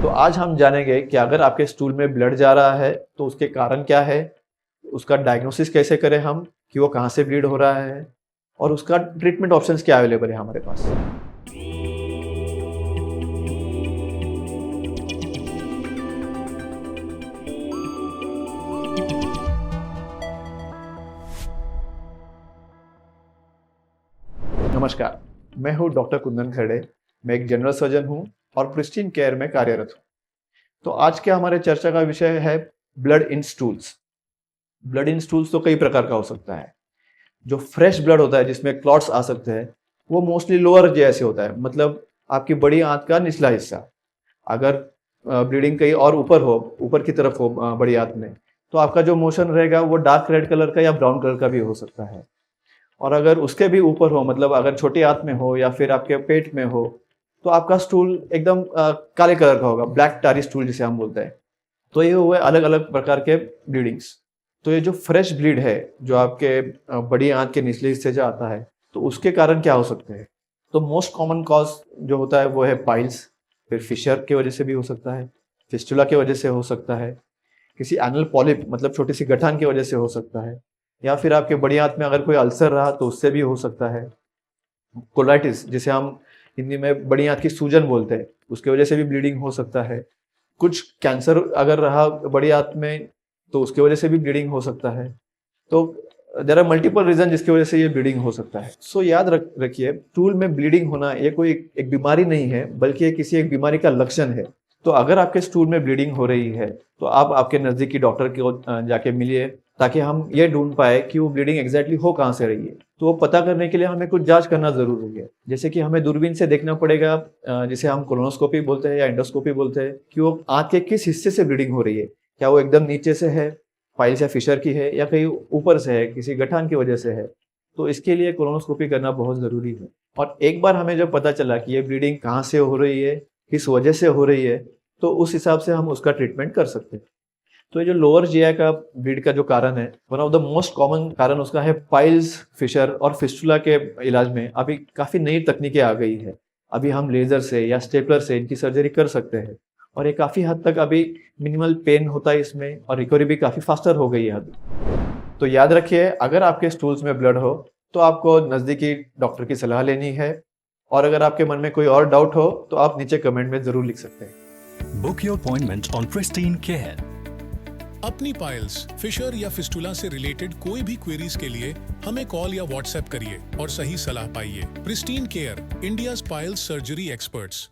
तो आज हम जानेंगे कि अगर आपके स्टूल में ब्लड जा रहा है तो उसके कारण क्या है, उसका डायग्नोसिस कैसे करें हम कि वो कहाँ से ब्लीड हो रहा है और उसका ट्रीटमेंट ऑप्शंस क्या अवेलेबल है हमारे पास। नमस्कार, मैं हूँ डॉक्टर कुंदन खड़े। मैं एक जनरल सर्जन हूँ और प्रिस्टीन केयर में कार्यरत हूँ। तो आज के हमारे चर्चा का विषय है blood in stools. Blood in stools तो कई प्रकार का हो सकता है। जो फ्रेश ब्लड होता है जिसमें क्लॉट्स आ सकते हैं वो मोस्टली लोअर जैसे होता है, मतलब आपकी बड़ी आंत का निचला हिस्सा। अगर ब्लीडिंग कहीं और ऊपर की तरफ हो बड़ी आंत में, तो आपका जो मोशन रहेगा वो डार्क रेड कलर का या ब्राउन कलर का भी हो सकता है। और अगर उसके भी ऊपर हो, मतलब अगर छोटी आंत में हो या फिर आपके पेट में हो, तो आपका स्टूल एकदम काले कलर का होगा, ब्लैक टारी स्टूल जिसे हम बोलते हैं। तो ये हुए अलग अलग प्रकार के ब्लीडिंग्स। तो ये जो फ्रेश ब्लीड है जो आपके बड़ी आंत के निचले हिस्से से आता है, तो उसके कारण क्या हो सकते हैं। तो मोस्ट कॉमन कॉज जो होता है वो है पाइल्स, फिर फिशर की वजह से भी हो सकता है, फिस्टुला की वजह से हो सकता है, किसी एनल पॉलिप मतलब छोटी सी गठान की वजह से हो सकता है, या फिर आपके बड़ी आंत में अगर कोई अल्सर रहा तो उससे भी हो सकता है। कोलाइटिस जिसे हम हिंदी में बड़ी आंत की सूजन बोलते हैं, उसकी वजह से भी ब्लीडिंग हो सकता है। कुछ कैंसर अगर रहा बड़ी आंत में तो उसकी वजह से भी ब्लीडिंग हो सकता है। तो देयर आर मल्टीपल रीजन जिसकी वजह से ये ब्लीडिंग हो सकता है। सो याद रखिए, स्टूल में ब्लीडिंग होना ये कोई एक बीमारी नहीं है, बल्कि ये किसी एक बीमारी का लक्षण है। तो अगर आपके स्टूल में ब्लीडिंग हो रही है तो आप आपके नज़दीकी डॉक्टर को जाके मिलिए, ताकि हम ये ढूंढ पाए कि वो ब्लीडिंग एग्जैक्टली हो कहाँ से रही है। तो वो पता करने के लिए हमें कुछ जांच करना जरूरी है। जैसे कि हमें दूरबीन से देखना पड़ेगा, जिसे हम कोलोनोस्कोपी बोलते हैं या एंडोस्कोपी बोलते हैं, कि वो आंत के किस हिस्से से ब्लीडिंग हो रही है। क्या वो एकदम नीचे से है, पाइल्स या फिशर की है, या कहीं ऊपर से है, किसी गठान की वजह से है। तो इसके लिए कोलोनोस्कोपी करना बहुत ज़रूरी है। और एक बार हमें जब पता चला कि ये ब्लीडिंग कहाँ से हो रही है, किस वजह से हो रही है, तो उस हिसाब से हम उसका ट्रीटमेंट कर सकते हैं। तो ये जो लोअर जीआई का ब्लीड का जो कारण है, one of the most common कारण उसका है पाइल्स, फिशर और फिस्टुला के इलाज में अभी काफ़ी नई तकनीकें आ गई है। अभी हम लेज़र से या स्टेपलर से इनकी सर्जरी कर सकते हैं और ये काफ़ी हद तक अभी मिनिमल पेन होता है इसमें, और रिकवरी भी काफ़ी फास्टर हो गई है अभी। तो याद रखिए, अगर आपके स्टूल्स में ब्लड हो तो आपको नज़दीकी डॉक्टर की सलाह लेनी है। और अगर आपके मन में कोई और डाउट हो तो आप नीचे कमेंट में ज़रूर लिख सकते हैं। Book your appointment on Pristine Care. अपनी पाइल्स, फिशर या फिस्टुला से रिलेटेड कोई भी क्वेरीज के लिए हमें कॉल या व्हाट्सएप करिए और सही सलाह पाइए। Pristine care, India's piles surgery experts.